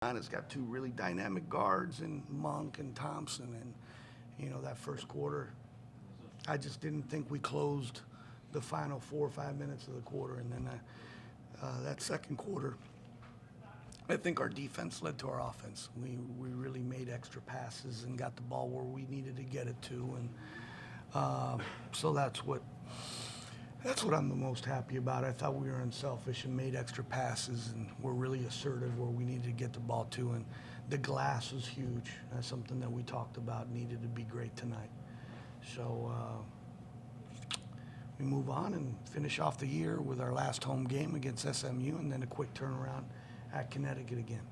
It's got two really dynamic guards in Monk and Thompson, and that first quarter, I just didn't think we closed the final 4 or 5 minutes of the quarter, and then that second quarter, I think our defense led to our offense. We really made extra passes and got the ball where we needed to get it to, and so that's what I'm the most happy about. I thought we were unselfish and made extra passes and were really assertive where we needed to get the ball to. And the glass was huge. That's something that we talked about, needed to be great tonight. So we move on and finish off the year with our last home game against SMU and then a quick turnaround at Connecticut again.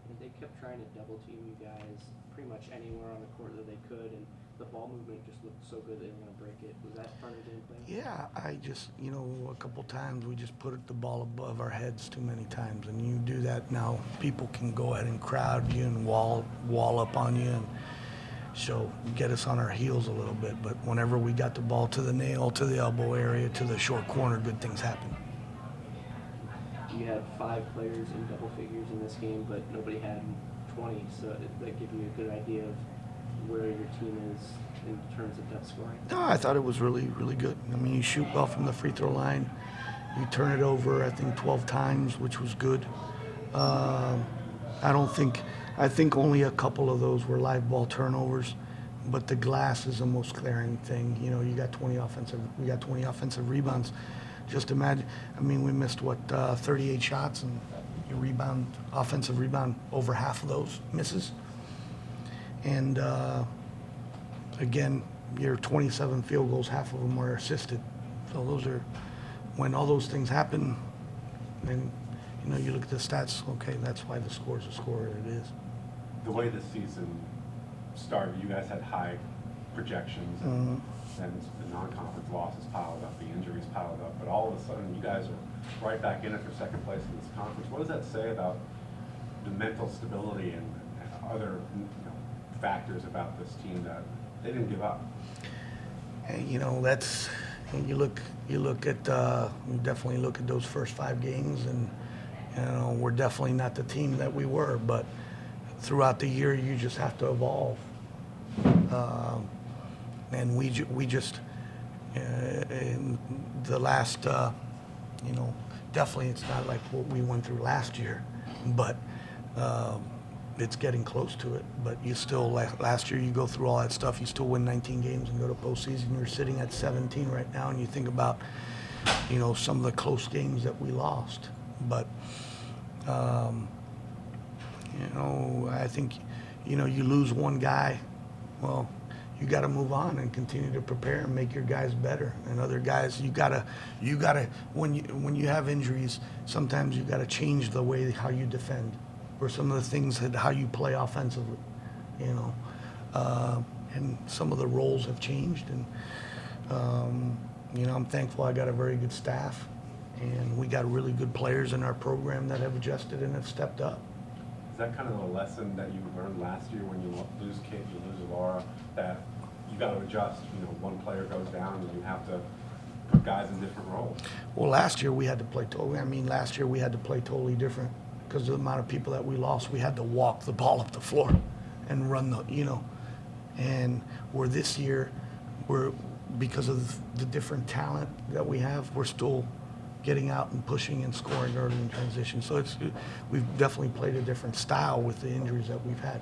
And they kept trying to double team you guys pretty much anywhere on the court that they could, and the ball movement just looked so good they didn't want to break it. Was that part of the game plan? Yeah, I just, a couple times we just put the ball above our heads too many times. And you do that now, people can go ahead and crowd you and wall up on you and so get us on our heels a little bit. But whenever we got the ball to the nail, to the elbow area, to the short corner, good things happen. You had 5 players in double figures in this game, but nobody had 20, so that gives you a good idea of where your team is in terms of depth scoring? No, I thought it was really, really good. I mean, you shoot well from the free throw line. You turn it over, I think, 12 times, which was good. I think only a couple of those were live ball turnovers, but the glass is the most glaring thing. We got 20 offensive rebounds. Just imagine, we missed, 38 shots, and offensive rebound, over half of those misses. And again, your 27 field goals, half of them were assisted. So those are, when all those things happen, then you look at the stats. Okay, that's why the score is the score it is. The way the season started, you guys had high projections, and the non-conference losses piled up, the injuries piled up, but all of a sudden you guys are right back in it for second place in this conference. What does that say about the mental stability and other factors about this team that they didn't give up? And that's, and you definitely look at those first 5 games, and we're definitely not the team that we were, but throughout the year you just have to evolve. And we just in the last definitely it's not like what we went through last year, but it's getting close to it. But you still, last year, you go through all that stuff, you still win 19 games and go to postseason. You're sitting at 17 right now, and you think about, some of the close games that we lost. But, I think, you lose one guy, well, you got to move on and continue to prepare and make your guys better. And other guys, you gotta, when you have injuries, sometimes you got to change the way how you defend, or some of the things that how you play offensively, and some of the roles have changed, and I'm thankful I got a very good staff, and we got really good players in our program that have adjusted and have stepped up. Is that kind of a lesson that you learned last year when you lose Kate, you lose Laura, that you got to adjust? One player goes down and you have to put guys in different roles. Well, last year we had to play totally different. Because of the amount of people that we lost, we had to walk the ball up the floor and run and where this year, because of the different talent that we have, we're still getting out and pushing and scoring early in transition. So we've definitely played a different style with the injuries that we've had.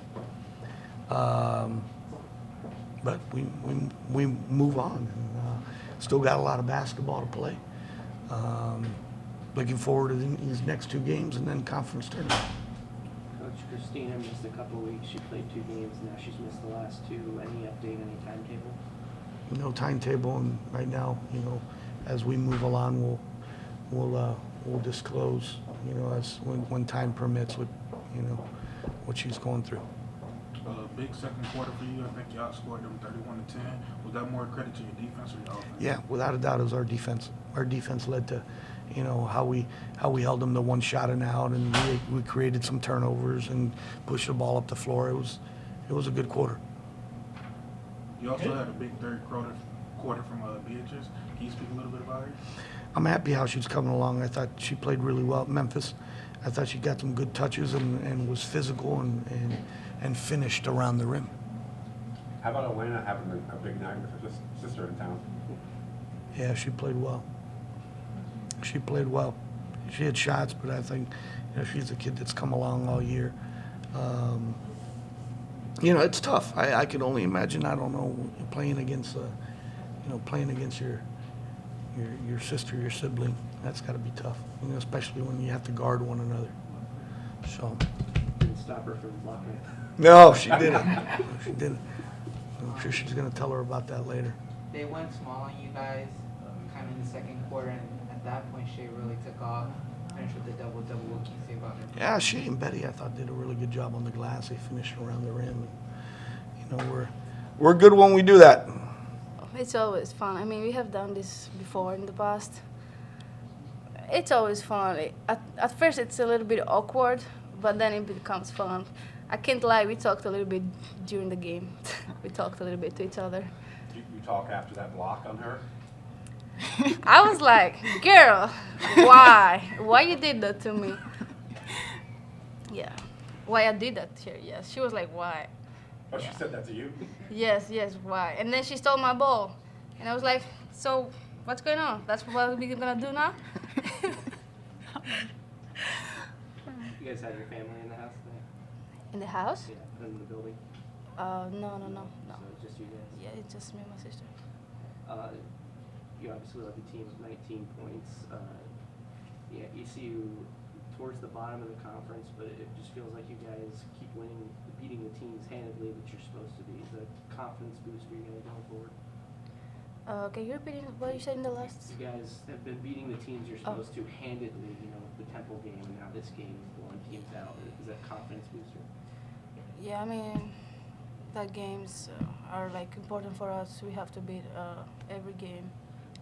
But we move on, and still got a lot of basketball to play. Looking forward to these next 2 games and then conference tournament. Coach Christina missed a couple of weeks. She played 2 games. Now she's missed the last 2. Any update, any timetable? No timetable, and right now, as we move along, we'll disclose, as when time permits, what she's going through. Big second quarter for you. I think you outscored them 31-10. Was that more credit to your defense or your offense? Yeah, without a doubt, it was our defense. Our defense led to, how we held them to 1 shot and out, and we created some turnovers and pushed the ball up the floor. It was a good quarter. You also had a big third quarter from Beatrice. Can you speak a little bit about her? I'm happy how she's coming along. I thought she played really well at Memphis. I thought she got some good touches and was physical and finished around the rim. How about Elena having a big night with her sister in town? Yeah, she played well. She played well. She had shots, but I think she's a kid that's come along all year. It's tough. I can only imagine. I don't know, playing against your sister, your sibling. That's got to be tough, especially when you have to guard one another. So. Didn't stop her from blocking. No, she didn't. No, she didn't. I'm sure she's going to tell her about that later. They went small on you guys, kind of in the second quarter, and at that point, Shea really took off. Finished with the double-double. What can you say about her? Yeah, Shea and Betty, I thought, did a really good job on the glass. They finished around the rim. And, we're good when we do that. It's always fun. I mean, we have done this before in the past. It's always fun. At first, it's a little bit awkward, but then it becomes fun. I can't lie, we talked a little bit during the game. We talked a little bit to each other. You talk after that block on her? I was like, girl, why? Why you did that to me? Yeah. Why I did that to her, yes. She was like, why? Oh, she said that to you? Yes, why? And then she stole my ball. And I was like, so what's going on? That's what we're going to do now? You guys have your family in the house today? In the house? Yeah, in the building? No. So it's just you guys? Yeah, it's just me and my sister. You obviously led the team with 19 points. ECU towards the bottom of the conference, but it just feels like you guys keep winning, beating the teams handedly that you're supposed to be. Is that a confidence boost for you guys going forward? Can you repeat what you said in the last? You guys have been beating the teams you're supposed to handedly, the Temple game, and now this game is blowing teams out. Is that a confidence booster? Yeah, I mean, that games are like important for us. We have to beat every game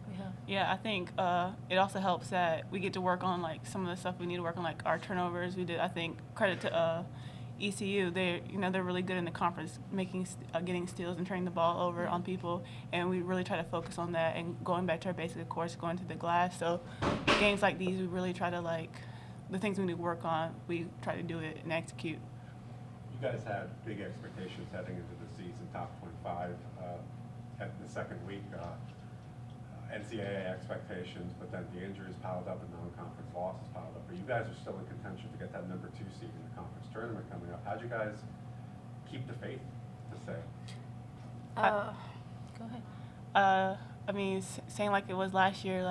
we have. Yeah, I think it also helps that we get to work on like some of the stuff we need to work on, like our turnovers. We did, I think, credit to ECU. They're really good in the conference, getting steals and turning the ball over on people, and we really try to focus on that and going back to our basic, of course, going to the glass. So games like these, we really try to the things we need to work on. We try to do it and execute. You guys had big expectations heading into the season, top 25 at the second week. NCAA expectations, but then the injuries piled up and non-conference losses piled up. But you guys are still in contention to get that number 2 seed in the conference tournament coming up. How'd you guys keep the faith to say? Go ahead. I mean, saying like it was last year,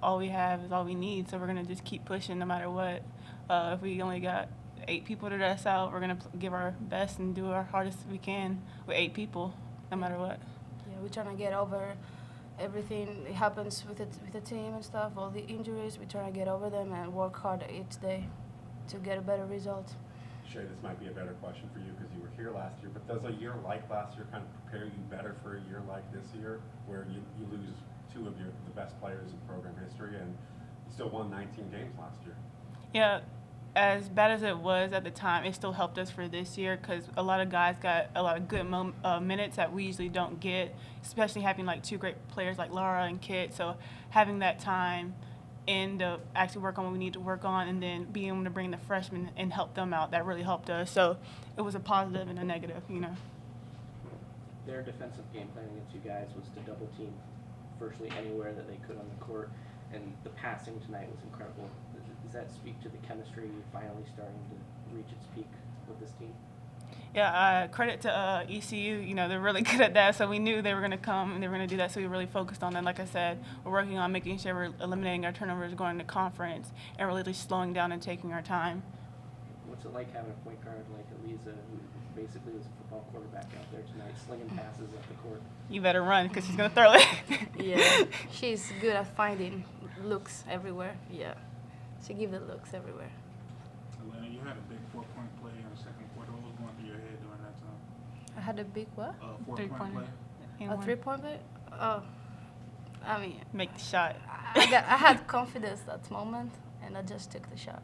all we have is all we need, so we're going to just keep pushing no matter what. If we only got 8 people to dress out, we're going to give our best and do our hardest we can with 8 people, no matter what. Yeah, we're trying to get over everything that happens with the team and stuff, all the injuries. We're trying to get over them and work hard each day to get a better result. Shay, this might be a better question for you because you were here last year, but does a year like last year kind of prepare you better for a year like this year where you lose 2 of the best players in program history and you still won 19 games last year? Yeah, as bad as it was at the time, it still helped us for this year because a lot of guys got a lot of good minutes that we usually don't get, especially having 2 great players like Laura and Kit. So having that time and to actually work on what we need to work on and then being able to bring the freshmen and help them out, that really helped us. So it was a positive and a negative, Their defensive game plan against you guys was to double team virtually anywhere that they could on the court, and the passing tonight was incredible. Does that speak to the chemistry finally starting to reach its peak with this team? Yeah, credit to ECU. They're really good at that, so we knew they were going to come and they were going to do that, so we really focused on that. Like I said, we're working on making sure we're eliminating our turnovers going to conference and really just slowing down and taking our time. What's it like having a point guard like Eliza, who basically was a football quarterback out there tonight, slinging passes up the court? You better run because she's going to throw it. Yeah, she's good at finding looks everywhere. Yeah, she gives the looks everywhere. Elena, you had a big 4-point play in the second quarter. What was going through your head during that time? I had a big what? 4-point Three-pointer. play. A 3-point play? Oh, I mean, Make the shot. I had confidence that moment, and I just took the shot.